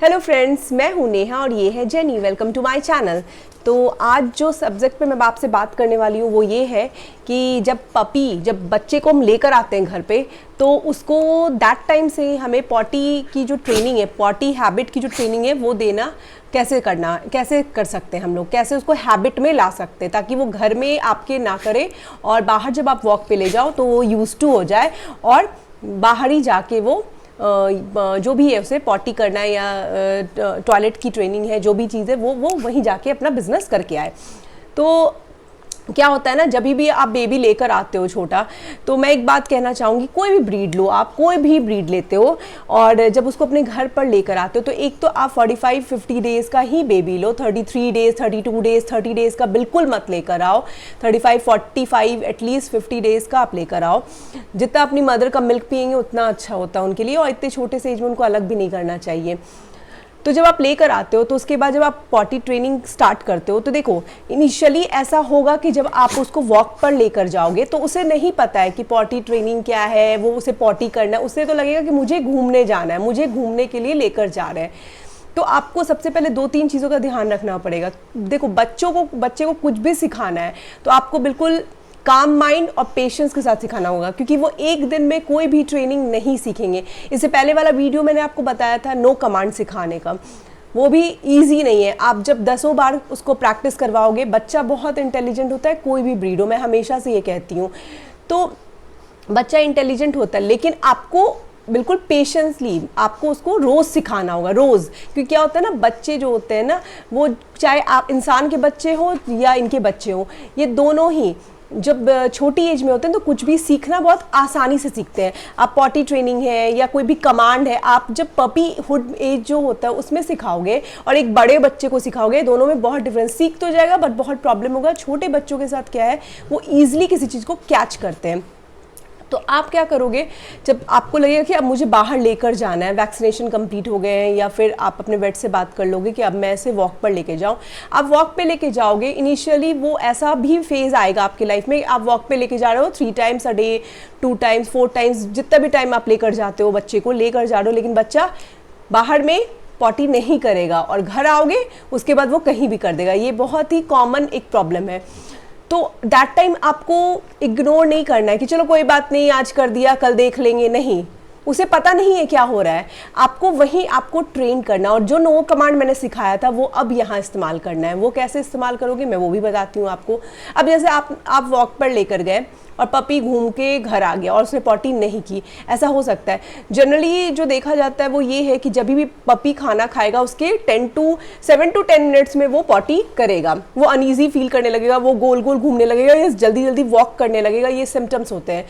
Hello friends, मैं हूं नेहा और ये है Jenny. Welcome to my channel. तो आज जो सब्जेक्ट पे मैं आपसे बात करने वाली हूँ वो ये है कि जब बच्चे को हम लेकर आते हैं घर पे, तो उसको दैट टाइम से हमें पॉटी की जो ट्रेनिंग है, पॉटी हैबिट की जो ट्रेनिंग है वो देना कैसे कर सकते हैं हम लोग, कैसे उसको हैबिट में ला सकते हैं ताकि वो घर में आपके ना करे और बाहर जब आप वॉक पे ले जाओ तो वो यूज टू हो जाए और बाहर ही जाके वो जो भी है उसे पॉटी करना है या टॉयलेट की ट्रेनिंग है, जो भी चीज़ है वो वहीं जाके अपना बिजनेस करके आए। तो क्या होता है ना, जब भी आप बेबी लेकर आते हो छोटा, तो मैं एक बात कहना चाहूँगी, कोई भी ब्रीड लो, आप कोई भी ब्रीड लेते हो और जब उसको अपने घर पर लेकर आते हो तो एक तो आप 45-50 डेज़ का ही बेबी लो। 33 डेज़, 32 डेज़, 30 डेज़ का बिल्कुल मत लेकर आओ। 35-45 एटलीस्ट 50 डेज़ का आप लेकर आओ। जितना अपनी मदर का मिल्क पियेंगे उतना अच्छा होता है उनके लिए, और इतने छोटे से एज में उनको अलग भी नहीं करना चाहिए। तो जब आप लेकर आते हो तो उसके बाद जब आप पॉटी ट्रेनिंग स्टार्ट करते हो तो देखो, इनिशियली ऐसा होगा कि जब आप उसको वॉक पर लेकर जाओगे तो उसे नहीं पता है कि पॉटी ट्रेनिंग क्या है, वो उसे पॉटी करना है। उसे तो लगेगा कि मुझे घूमने जाना है, मुझे घूमने के लिए लेकर जा रहे हैं। तो आपको सबसे पहले 2-3 चीज़ों का ध्यान रखना पड़ेगा। देखो, बच्चे को कुछ भी सिखाना है तो आपको बिल्कुल काम माइंड और पेशेंस के साथ सिखाना होगा, क्योंकि वो एक दिन में कोई भी ट्रेनिंग नहीं सीखेंगे। इससे पहले वाला वीडियो मैंने आपको बताया था नो कमांड सिखाने का, वो भी इजी नहीं है। आप जब 10 बार उसको प्रैक्टिस करवाओगे, बच्चा बहुत इंटेलिजेंट होता है, कोई भी ब्रीड हो, मैं हमेशा से ये कहती हूँ। तो बच्चा इंटेलिजेंट होता है, लेकिन आपको बिल्कुल पेशेंसली आपको उसको रोज़ सिखाना होगा, रोज़। क्योंकि क्या होता है ना, बच्चे जो होते हैं ना, वो चाहे आप इंसान के बच्चे हो या इनके बच्चे हो, ये दोनों ही जब छोटी एज में होते हैं तो कुछ भी सीखना बहुत आसानी से सीखते हैं। आप पॉटी ट्रेनिंग है या कोई भी कमांड है, आप जब पपी हुड एज जो होता है उसमें सिखाओगे और एक बड़े बच्चे को सिखाओगे, दोनों में बहुत डिफरेंस। सीख तो जाएगा बट बहुत प्रॉब्लम होगा। छोटे बच्चों के साथ क्या है, वो ईजिली किसी चीज़ को कैच करते हैं। तो आप क्या करोगे, जब आपको लगेगा कि अब मुझे बाहर लेकर जाना है, वैक्सीनेशन कंप्लीट हो गए हैं, या फिर आप अपने वेट से बात कर लोगे कि अब मैं इसे वॉक पर लेके जाऊं। आप वॉक पे लेके जाओगे, इनिशियली वो ऐसा भी फेज़ आएगा आपकी लाइफ में, आप वॉक पे लेके जा रहे हो 3 times a day, 2 times, 4 times, जितना भी टाइम आप लेकर जाते हो बच्चे को लेकर जा रहे हो, लेकिन बच्चा बाहर में पॉटी नहीं करेगा और घर आओगे उसके बाद वो कहीं भी कर देगा। ये बहुत ही कॉमन एक प्रॉब्लम है। तो दैट टाइम आपको इग्नोर नहीं करना है कि चलो कोई बात नहीं, आज कर दिया कल देख लेंगे, नहीं। उसे पता नहीं है क्या हो रहा है। आपको ट्रेन करना, और जो नो कमांड मैंने सिखाया था वो अब यहाँ इस्तेमाल करना है। वो कैसे इस्तेमाल करोगे मैं वो भी बताती हूँ आपको। अब जैसे आप वॉक पर लेकर गए और पपी घूम के घर आ गया और उसने पॉटी नहीं की, ऐसा हो सकता है। जनरली जो देखा जाता है वो ये है कि जब भी पपी खाना खाएगा उसके 7 to 10 मिनट्स में वो पॉटी करेगा। वो अनईजी फील करने लगेगा, वो गोल गोल घूमने लगेगा या जल्दी जल्दी वॉक करने लगेगा। ये सिम्टम्स होते हैं,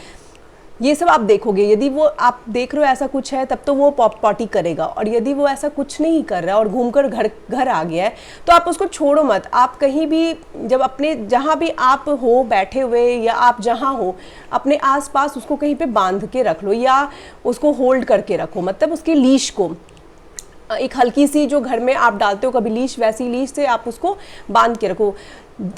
ये सब आप देखोगे। यदि वो आप देख रहे हो ऐसा कुछ है तब तो वो पॉटी करेगा, और यदि वो ऐसा कुछ नहीं कर रहा है और घूमकर घर आ गया है तो आप उसको छोड़ो मत। आप कहीं भी, जब अपने जहाँ भी आप हो बैठे हुए या आप जहाँ हो, अपने आसपास उसको कहीं पे बांध के रख लो या उसको होल्ड करके रखो। मतलब उसकी लीश को एक हल्की सी जो घर में आप डालते हो कभी लीश, वैसी लीश से आप उसको बांध के रखो।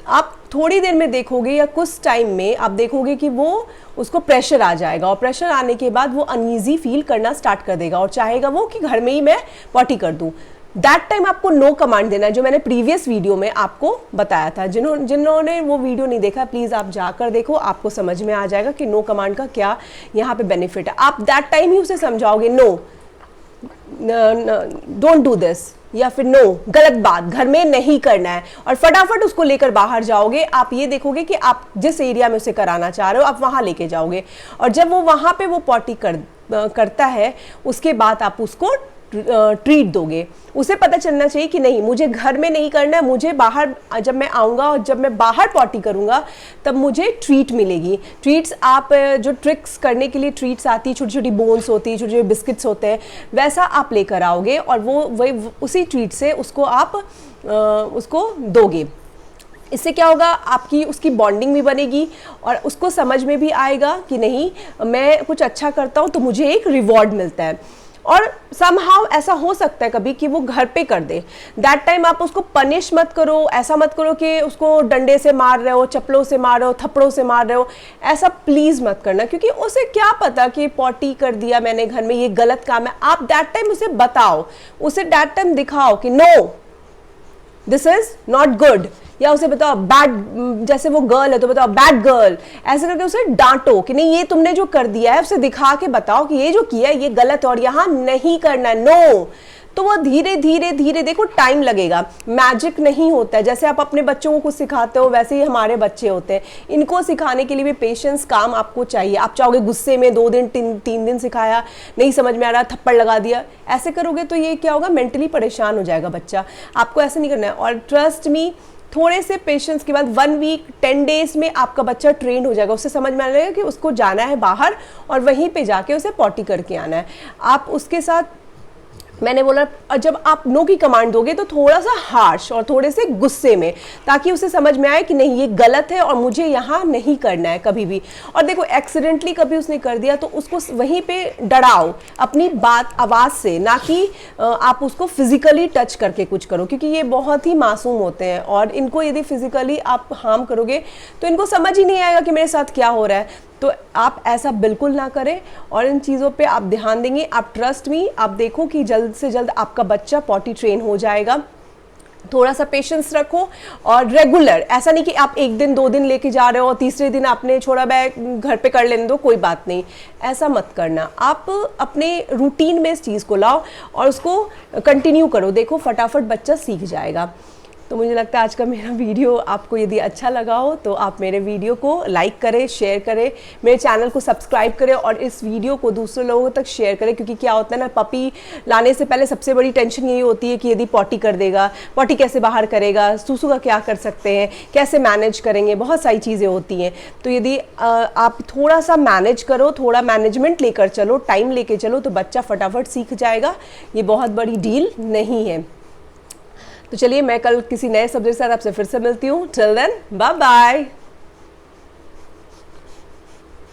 आप थोड़ी देर में देखोगे या कुछ टाइम में आप देखोगे कि वो उसको प्रेशर आ जाएगा, और प्रेशर आने के बाद वो अनईजी फील करना स्टार्ट कर देगा और चाहेगा वो कि घर में ही मैं पॉटी कर दूं। दैट टाइम आपको नो कमांड देना है, जो मैंने प्रीवियस वीडियो में आपको बताया था। जिन्होंने वो वीडियो नहीं देखा, प्लीज़ आप जाकर देखो, आपको समझ में आ जाएगा कि नो कमांड का क्या यहाँ पे बेनिफिट है। आप दैट टाइम ही उसे समझाओगे, नो डोंट डू दिस, या फिर नो, गलत बात, घर में नहीं करना है, और फटाफट उसको लेकर बाहर जाओगे। आप ये देखोगे कि आप जिस एरिया में उसे कराना चाह रहे हो आप वहां लेके जाओगे, और जब वो वहां पे वो पॉटी करता है उसके बाद आप उसको ट्रीट दोगे। उसे पता चलना चाहिए कि नहीं, मुझे घर में नहीं करना है, मुझे बाहर, जब मैं आऊँगा और जब मैं बाहर पॉटी करूँगा तब मुझे ट्रीट मिलेगी। ट्रीट्स, आप जो ट्रिक्स करने के लिए ट्रीट्स आती, छोटी छोटी बोन्स होती, छोटे छोटे बिस्किट्स होते हैं, वैसा आप लेकर आओगे और वो वही उसी ट्रीट से उसको आप उसको दोगे। इससे क्या होगा, आपकी उसकी बॉन्डिंग भी बनेगी और उसको समझ में भी आएगा कि नहीं, मैं कुछ अच्छा करता हूँ तो मुझे एक रिवॉर्ड मिलता है। और समहाउ ऐसा हो सकता है कभी कि वो घर पे कर दे, दैट टाइम आप उसको पनिश मत करो, ऐसा मत करो कि उसको डंडे से मार रहे हो, चप्पलों से मार रहे हो, थप्पड़ों से मार रहे हो, ऐसा प्लीज मत करना, क्योंकि उसे क्या पता कि पॉटी कर दिया मैंने घर में, ये गलत काम है। आप दैट टाइम उसे बताओ, उसे दैट टाइम दिखाओ कि no this is not good, या उसे बताओ बैड, जैसे वो गर्ल है तो बताओ बैड गर्ल, ऐसे करके उसे डांटो कि नहीं ये तुमने जो कर दिया है, उसे दिखा के बताओ कि ये जो किया है ये गलत है और यहां नहीं करना, नो। तो वो धीरे धीरे धीरे, देखो टाइम लगेगा, मैजिक नहीं होता है। जैसे आप अपने बच्चों को कुछ सिखाते हो वैसे ही हमारे बच्चे होते हैं, इनको सिखाने के लिए भी पेशेंस काम आपको चाहिए। आप चाहोगे गुस्से में 2 दिन 3 दिन सिखाया, नहीं समझ में आ रहा, थप्पड़ लगा दिया, ऐसे करोगे तो ये क्या होगा, मेंटली परेशान हो जाएगा बच्चा। आपको ऐसे नहीं करना है। और ट्रस्ट मी, थोड़े से पेशेंस के बाद 1 वीक 10 डेज में आपका बच्चा ट्रेंड हो जाएगा, उससे समझ में आ जाएगा कि उसको जाना है बाहर और वहीं पे जाके उसे पॉटी करके आना है। आप उसके साथ, मैंने बोला, जब आप नो की कमांड दोगे तो थोड़ा सा हार्श और थोड़े से गुस्से में, ताकि उसे समझ में आए कि नहीं ये गलत है और मुझे यहाँ नहीं करना है कभी भी। और देखो एक्सीडेंटली कभी उसने कर दिया तो उसको वहीं पे डराओ अपनी बात आवाज़ से, ना कि आप उसको फिजिकली टच करके कुछ करो, क्योंकि ये बहुत ही मासूम होते हैं और इनको यदि फिजिकली आप हार्म करोगे तो इनको समझ ही नहीं आएगा कि मेरे साथ क्या हो रहा है। तो आप ऐसा बिल्कुल ना करें और इन चीज़ों पे आप ध्यान देंगे। आप ट्रस्ट मी, आप देखो कि जल्द से जल्द आपका बच्चा पॉटी ट्रेन हो जाएगा। थोड़ा सा पेशेंस रखो और रेगुलर, ऐसा नहीं कि आप 1 दिन 2 दिन लेके जा रहे हो और तीसरे दिन आपने छोड़ा बैग घर पे कर लेने दो, कोई बात नहीं, ऐसा मत करना। आप अपने रूटीन में इस चीज़ को लाओ और उसको कंटिन्यू करो, देखो फटाफट बच्चा सीख जाएगा। तो मुझे लगता है आज का मेरा वीडियो आपको यदि अच्छा लगा हो तो आप मेरे वीडियो को लाइक करें, शेयर करें, मेरे चैनल को सब्सक्राइब करें और इस वीडियो को दूसरे लोगों तक शेयर करें, क्योंकि क्या होता है ना, पपी लाने से पहले सबसे बड़ी टेंशन यही होती है कि यदि पॉटी कर देगा, पॉटी कैसे बाहर करेगा, सूसू का क्या कर सकते हैं, कैसे मैनेज करेंगे, बहुत सारी चीज़ें होती हैं। तो यदि आप थोड़ा सा मैनेज करो, थोड़ा मैनेजमेंट लेकर चलो, टाइम लेके चलो, तो बच्चा फटाफट सीख जाएगा। ये बहुत बड़ी डील नहीं है। तो चलिए मैं कल किसी नए सब्जेक्ट के साथ आपसे फिर से मिलती हूँ। Till then bye bye.